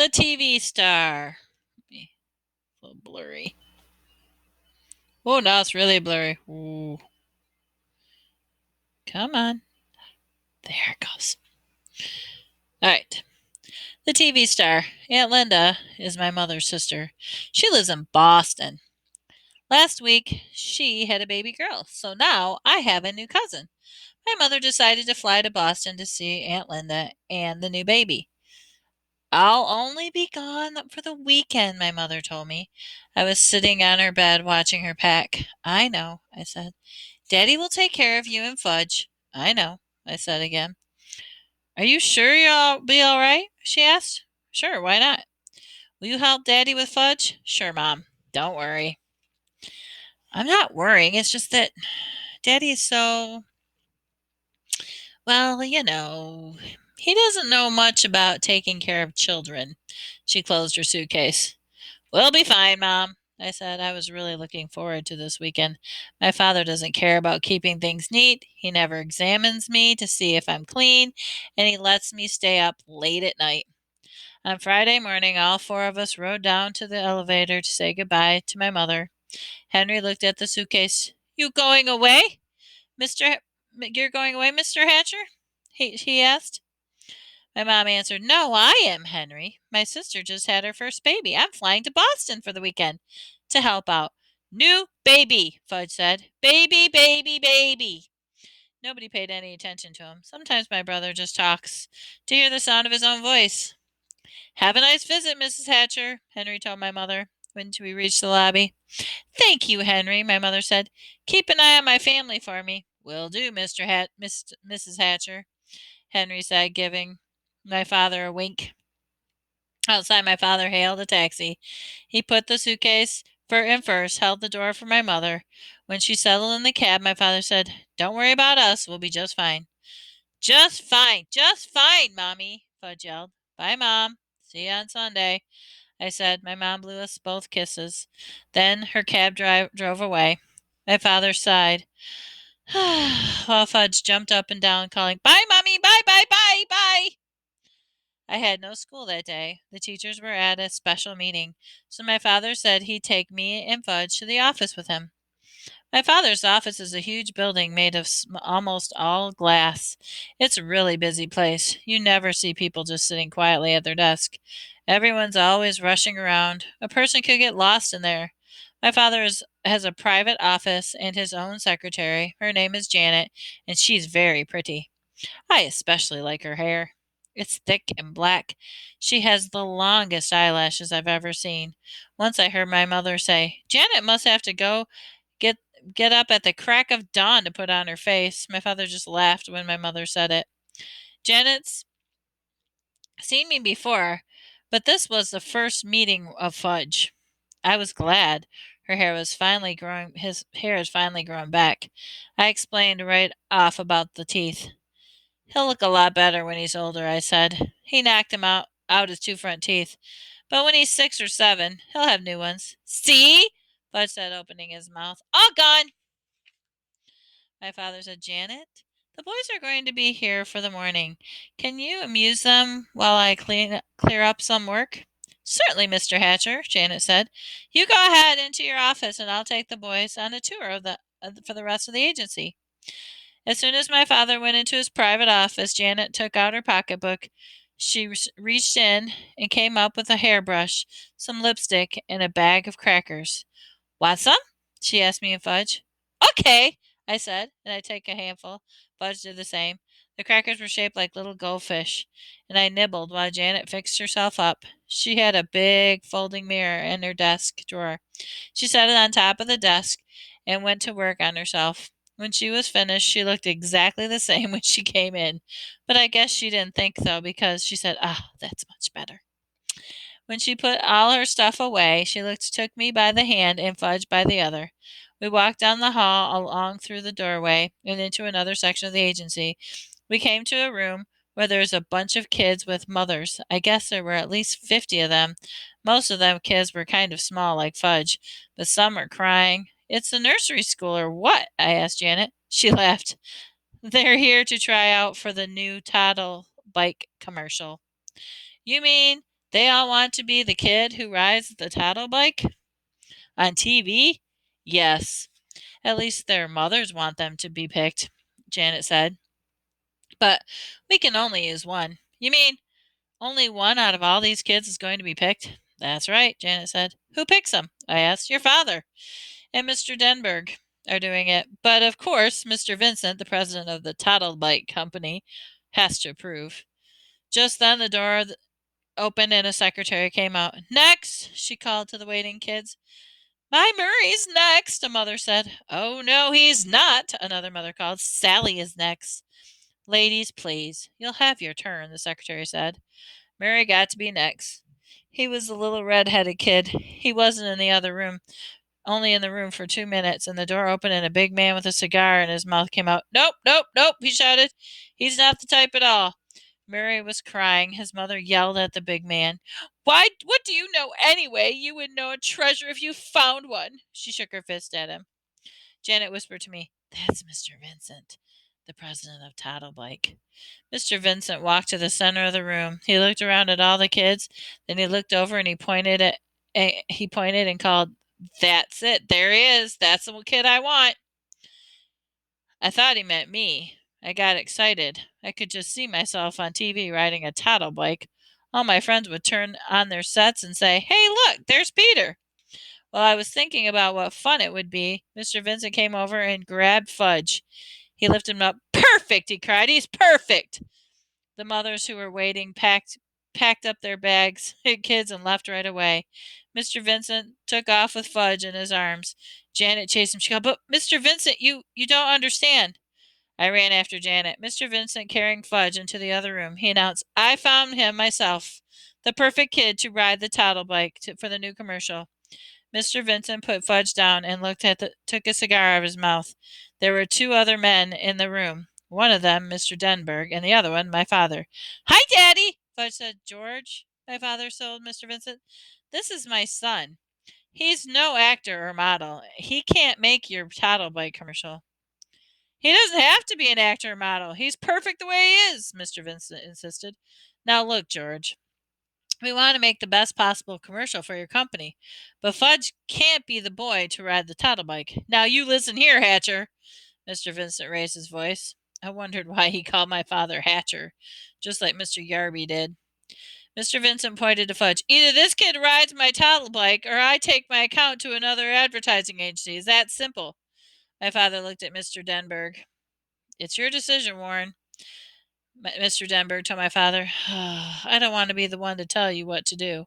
The TV star. A little blurry. Oh, now it's really blurry. Ooh. Come on. There it goes. All right. The TV star. Aunt Linda is my mother's sister. She lives in Boston. Last week, she had a baby girl, so now I have a new cousin. My mother decided to fly to Boston to see Aunt Linda and the new baby. I'll only be gone for the weekend, my mother told me. I was sitting on her bed watching her pack. I know, I said. Daddy will take care of you and Fudge. I know, I said again. Are you sure you'll be all right? She asked. Sure, why not? Will you help Daddy with Fudge? Sure, Mom. Don't worry. I'm not worrying. It's just that Daddy is so, well, he doesn't know much about taking care of children. She closed her suitcase. We'll be fine, Mom, I said. I was really looking forward to this weekend. My father doesn't care about keeping things neat. He never examines me to see if I'm clean, and he lets me stay up late at night. On Friday morning, all four of us rode down to the elevator to say goodbye to my mother. Henry looked at the suitcase. You going away, Mr. You're going away, Mr. Hatcher? He asked. My mom answered, No, I am, Henry. My sister just had her first baby. I'm flying to Boston for the weekend to help out. New baby, Fudge said. Baby, baby, baby. Nobody paid any attention to him. Sometimes my brother just talks to hear the sound of his own voice. Have a nice visit, Mrs. Hatcher, Henry told my mother when we reached the lobby. Thank you, Henry, my mother said. Keep an eye on my family for me. Will do, Mrs. Hatcher, Henry said, giving my father a wink. Outside, my father hailed a taxi. He put the suitcase in first, held the door for my mother. When she settled in the cab, my father said, Don't worry about us. We'll be just fine. Just fine, Mommy, Fudge yelled. Bye, Mom. See you on Sunday, I said. My mom blew us both kisses. Then her cab drove away. My father sighed. While Fudge jumped up and down, calling, Bye, Mommy, bye, bye, bye, bye. I had no school that day. The teachers were at a special meeting, so my father said he'd take me and Fudge to the office with him. My father's office is a huge building made of almost all glass. It's a really busy place. You never see people just sitting quietly at their desk. Everyone's always rushing around. A person could get lost in there. My father has a private office and his own secretary. Her name is Janet, and she's very pretty. I especially like her hair. It's thick and black. She has the longest eyelashes I've ever seen. Once I heard my mother say, Janet must have to go get get up at the crack of dawn to put on her face. My father just laughed when my mother said it. Janet's seen me before, but this was the first meeting of Fudge. I was glad. His hair is finally growing back. I explained right off about the teeth. He'll look a lot better when he's older, I said. He knocked him out his two front teeth. But when he's 6 or 7, he'll have new ones. See? Fudge said, opening his mouth. All gone. My father said, Janet, the boys are going to be here for the morning. Can you amuse them while I clear up some work? Certainly, Mr. Hatcher, Janet said. You go ahead into your office and I'll take the boys on a tour for the rest of the agency. As soon as my father went into his private office, Janet took out her pocketbook. She reached in and came up with a hairbrush, some lipstick, and a bag of crackers. Want some? She asked me and Fudge. Okay, I said, and I took a handful. Fudge did the same. The crackers were shaped like little goldfish, and I nibbled while Janet fixed herself up. She had a big folding mirror in her desk drawer. She set it on top of the desk and went to work on herself. When she was finished, she looked exactly the same when she came in. But I guess she didn't think so because she said, that's much better. When she put all her stuff away, took me by the hand and Fudge by the other. We walked down the hall, along through the doorway, and into another section of the agency. We came to a room where there was a bunch of kids with mothers. I guess there were at least 50 of them. Most of them kids were kind of small, like Fudge, but some were crying. It's a nursery school or what? I asked Janet. She laughed. They're here to try out for the new Toddle bike commercial. You mean They all want to be the kid who rides the tattle bike on TV? Yes. At least their mothers want them to be picked, Janet said. But we can only use one. You mean only one out of all these kids is going to be picked? That's right, Janet said. Who picks them? I asked. Your father and Mr. Denberg are doing it. But of course, Mr. Vincent, the president of the Tattle Bike Company, has to approve. Just then the door opened and a secretary came out. Next, she called to the waiting kids. My Murray's next, a mother said. Oh, no, he's not, another mother called. Sally is next. Ladies, please. You'll have your turn, the secretary said. Murray got to be next. He was the little red-headed kid. He wasn't in the other room, only in the room for 2 minutes, and the door opened and a big man with a cigar in his mouth came out. Nope, nope, nope, he shouted. He's not the type at all. Murray was crying. His mother yelled at the big man. Why, what do you know anyway? You would know a treasure if you found one. She shook her fist at him. Janet whispered to me, That's Mr. Vincent, the president of Tattlebike. Mr. Vincent walked to the center of the room. He looked around at all the kids. Then he looked over and he pointed and called, That's it. There he is. That's the kid I want. I thought he meant me. I got excited. I could just see myself on TV riding a tattle bike. All my friends would turn on their sets and say, Hey, look, there's Peter. While I was thinking about what fun it would be, Mr. Vincent came over and grabbed Fudge. He lifted him up. Perfect, he cried. He's perfect. The mothers who were waiting packed up their bags, kids, and left right away. Mr. Vincent took off with Fudge in his arms. Janet chased him. She called, But Mr. Vincent, you don't understand. I ran after Janet. Mr. Vincent carrying Fudge into the other room. He announced, I found him myself. The perfect kid to ride the tattle bike for the new commercial. Mr. Vincent put Fudge down and took a cigar out of his mouth. There were two other men in the room. One of them, Mr. Denberg, and the other one, my father. Hi, Daddy, Fudge said. George, my father told Mr. Vincent. This is my son. He's no actor or model. He can't make your tattle bike commercial. He doesn't have to be an actor or model. He's perfect the way he is, Mr. Vincent insisted. Now look, George. We want to make the best possible commercial for your company, but Fudge can't be the boy to ride the tattle bike. Now you listen here, Hatcher. Mr. Vincent raised his voice. I wondered why he called my father Hatcher, just like Mr. Yarby did. Mr. Vincent pointed to Fudge. Either this kid rides my tattle bike, or I take my account to another advertising agency. It's that simple. My father looked at Mr. Denberg. It's your decision, Warren. Mr. Denberg told my father. I don't want to be the one to tell you what to do.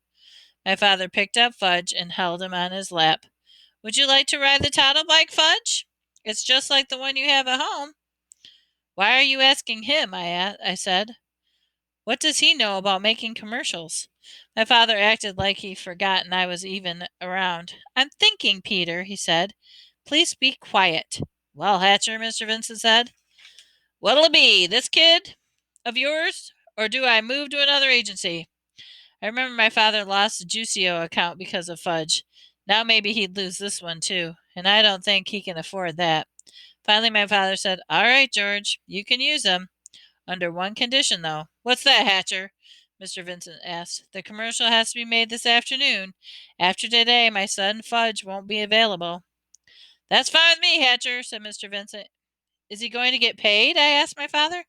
My father picked up Fudge and held him on his lap. Would you like to ride the tattle bike, Fudge? It's just like the one you have at home. Why are you asking him? I said. What does he know about making commercials? My father acted like he'd forgotten I was even around. I'm thinking, Peter, he said. Please be quiet. Well, Hatcher, Mr. Vincent said. What'll it be, this kid of yours, or do I move to another agency? I remember my father lost the Juicio account because of Fudge. Now maybe he'd lose this one too, and I don't think he can afford that. Finally, my father said, All right, George, you can use them. Under one condition, though. What's that, Hatcher? Mr. Vincent asked. The commercial has to be made this afternoon. After today, my son Fudge won't be available. That's fine with me, Hatcher, said Mr. Vincent. Is he going to get paid? I asked my father.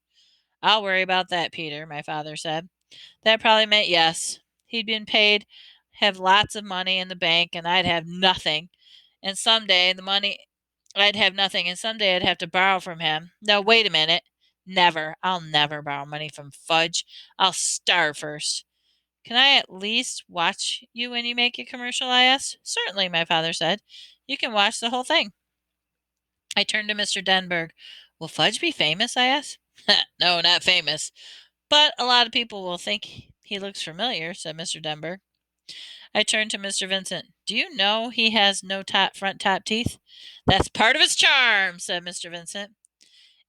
I'll worry about that, Peter, my father said. That probably meant yes. He'd been paid, have lots of money in the bank, and I'd have nothing. And someday I'd have nothing, and someday I'd have to borrow from him. No, wait a minute. Never. I'll never borrow money from Fudge. I'll starve first. Can I at least watch you when you make your commercial? I asked. Certainly, my father said. You can watch the whole thing. I turned to Mr. Denberg. Will Fudge be famous? I asked. No, not famous. But a lot of people will think he looks familiar, said Mr. Denberg. I turned to Mr. Vincent. Do you know he has no front top teeth? That's part of his charm, said Mr. Vincent.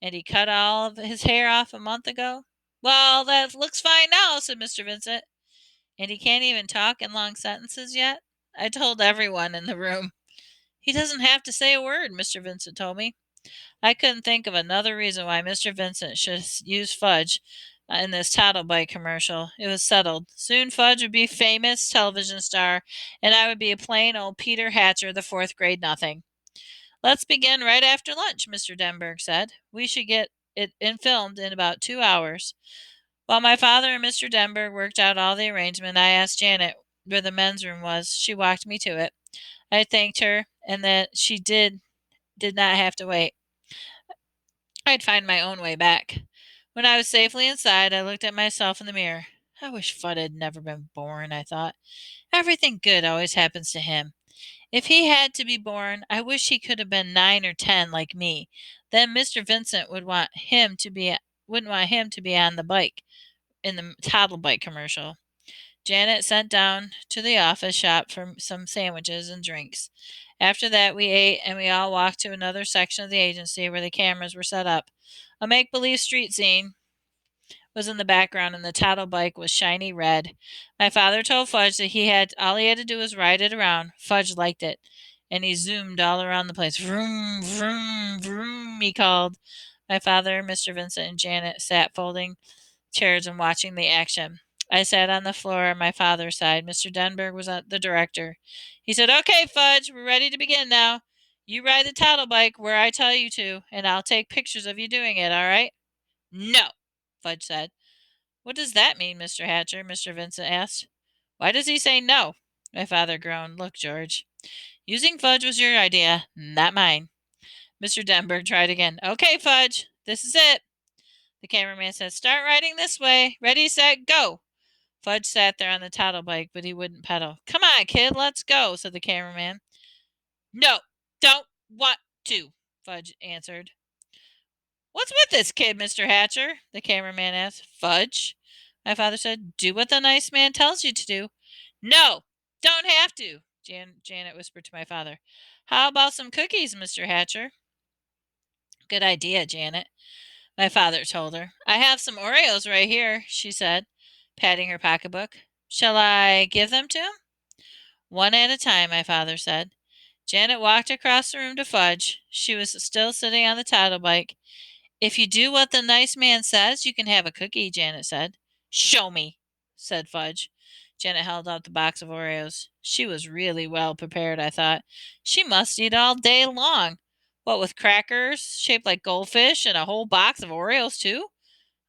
And he cut all of his hair off a month ago? Well, that looks fine now, said Mr. Vincent. And he can't even talk in long sentences yet? I told everyone in the room. He doesn't have to say a word, Mr. Vincent told me. I couldn't think of another reason why Mr. Vincent should use Fudge in this Tattle Bike commercial. It was settled. Soon Fudge would be a famous television star, and I would be a plain old Peter Hatcher, the fourth grade nothing. Let's begin right after lunch, Mr. Denberg said. We should get it in filmed in about 2 hours. While my father and Mr. Denberg worked out all the arrangement, I asked Janet where the men's room was. She walked me to it. I thanked her, and that she did not have to wait. I'd find my own way back. When I was safely inside, I looked at myself in the mirror. I wish Fudd had never been born, I thought. Everything good always happens to him. If he had to be born, I wish he could have been 9 or 10 like me. Then Mr. Vincent wouldn't want him to be on the bike in the toddle bike commercial. Janet sent down to the office shop for some sandwiches and drinks. After that, we ate and we all walked to another section of the agency where the cameras were set up. A make believe street scene was in the background and the tattle bike was shiny red. My father told Fudge that all he had to do was ride it around. Fudge liked it, and he zoomed all around the place. Vroom, vroom, vroom, he called. My father, Mr. Vincent, and Janet sat folding chairs and watching the action. I sat on the floor on my father's side. Mr. Denberg was the director. He said, "Okay, Fudge, we're ready to begin now. You ride the tattle bike where I tell you to, and I'll take pictures of you doing it, all right?" "No," Fudge said. "What does that mean, Mr. Hatcher?" Mr. Vincent asked. "Why does he say no?" My father groaned. "Look, George, using Fudge was your idea, not mine." Mr. Denberg tried again. "Okay, Fudge, this is it." The cameraman said, "Start riding this way. Ready, set, go." Fudge sat there on the tattle bike, but he wouldn't pedal. "Come on, kid, let's go," said the cameraman. "No, don't want to," Fudge answered. "What's with this kid, Mr. Hatcher?" the cameraman asked. "Fudge," my father said, "do what the nice man tells you to do." "No, don't have to," Janet whispered to my father. "How about some cookies, Mr. Hatcher?" "Good idea, Janet," my father told her. "I have some Oreos right here," she said, patting her pocketbook. "Shall I give them to him?" "One at a time," my father said. Janet walked across the room to Fudge. She was still sitting on the tattle bike. "If you do what the nice man says, you can have a cookie," Janet said. "Show me," said Fudge. Janet held out the box of Oreos. She was really well prepared, I thought. She must eat all day long. What with crackers shaped like goldfish and a whole box of Oreos, too?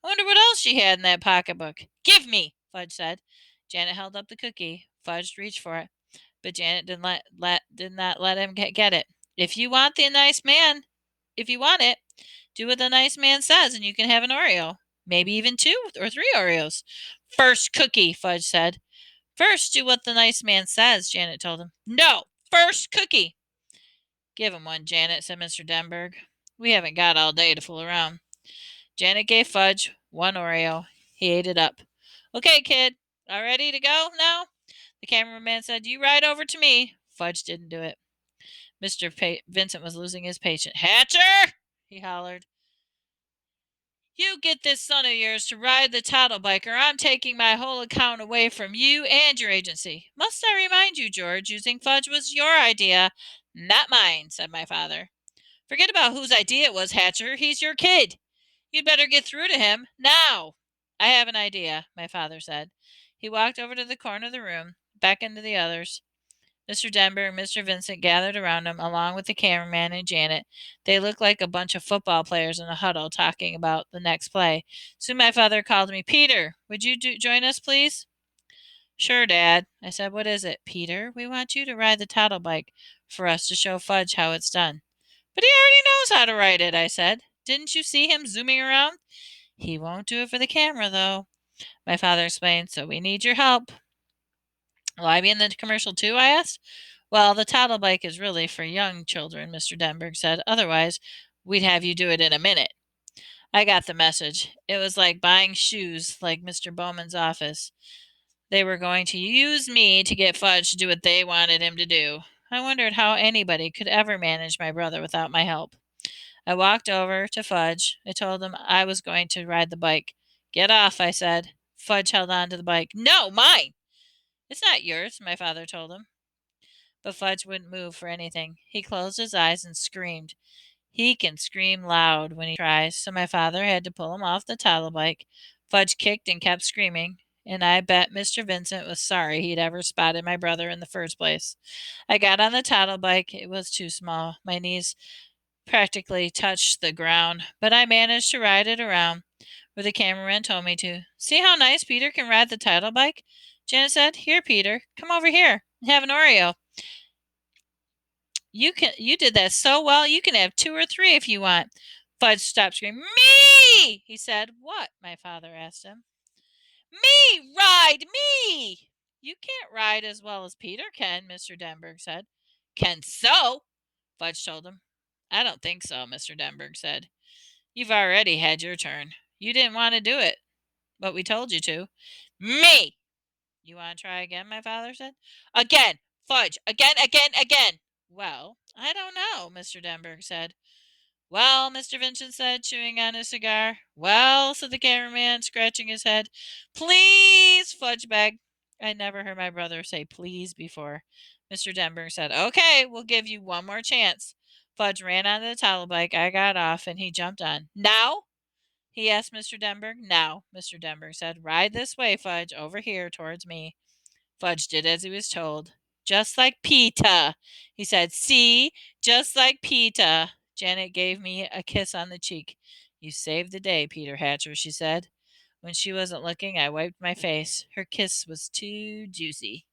I wonder what else she had in that pocketbook. "Give me," Fudge said. Janet held up the cookie. Fudge reached for it, but Janet did not let him get it. If you want it, do what the nice man says and you can have an Oreo. Maybe even 2 or 3 Oreos." "First cookie," Fudge said. "First, do what the nice man says," Janet told him. "No, first cookie." "Give him one, Janet," said Mr. Denberg. "We haven't got all day to fool around." Janet gave Fudge one Oreo. He ate it up. "Okay, kid, all ready to go now?" the cameraman said. "You ride over to me." Fudge didn't do it. Vincent was losing his patience. "Hatcher!" he hollered. "You get this son of yours to ride the tattle bike, or I'm taking my whole account away from you and your agency. Must I remind you, George, using Fudge was your idea, not mine," said my father. "Forget about whose idea it was, Hatcher. He's your kid. You'd better get through to him, now." "I have an idea," my father said. He walked over to the corner of the room, beckoned to the others. Mr. Denver and Mr. Vincent gathered around him, along with the cameraman and Janet. They looked like a bunch of football players in a huddle talking about the next play. Soon my father called to me. "Peter, would you join us, please?" "Sure, Dad," I said. "What is it?" "Peter, we want you to ride the tattle bike for us to show Fudge how it's done." "But he already knows how to ride it," I said. "Didn't you see him zooming around?" "He won't do it for the camera, though," my father explained, "so we need your help." "Will I be in the commercial too?" I asked. "Well, the tattle bike is really for young children," Mr. Denberg said. "Otherwise, we'd have you do it in a minute." I got the message. It was like buying shoes, like Mr. Bowman's office. They were going to use me to get Fudge to do what they wanted him to do. I wondered how anybody could ever manage my brother without my help. I walked over to Fudge. I told him I was going to ride the bike. "Get off," I said. Fudge held on to the bike. "No, mine." "It's not yours," my father told him. But Fudge wouldn't move for anything. He closed his eyes and screamed. He can scream loud when he tries, so my father had to pull him off the tattle bike. Fudge kicked and kept screaming, and I bet Mr. Vincent was sorry he'd ever spotted my brother in the first place. I got on the toddle bike. It was too small. My knees practically touched the ground, but I managed to ride it around where the cameraman told me to. See how nice Peter can ride the toddle bike? Janet said. Here, Peter, come over here and have an Oreo. You did that so well, you can have 2 or 3 if you want. Fudge stopped screaming. Me! He said. What? My father asked him. Me! Ride me! You can't ride as well as Peter can, Mr. Denberg said. Can so? Fudge told him. I don't think so, Mr. Denberg said. You've already had your turn. You didn't want to do it, but we told you to. Me! You want to try again, my father said. Again! Fudge! Again, again, again! Well, I don't know, Mr. Denberg said. Well, Mr. Vincent said, chewing on his cigar. Well, said the cameraman, scratching his head. Please, Fudge begged. I never heard my brother say please before. Mr. Denberg said, Okay, we'll give you one more chance. Fudge ran onto the towel bike. I got off, and he jumped on. Now? He asked Mr. Denberg. Now, Mr. Denberg said. Ride this way, Fudge, over here towards me. Fudge did as he was told. Just like Peter, he said. See? Just like Peter. Janet gave me a kiss on the cheek. You saved the day, Peter Hatcher, she said. When she wasn't looking, I wiped my face. Her kiss was too juicy.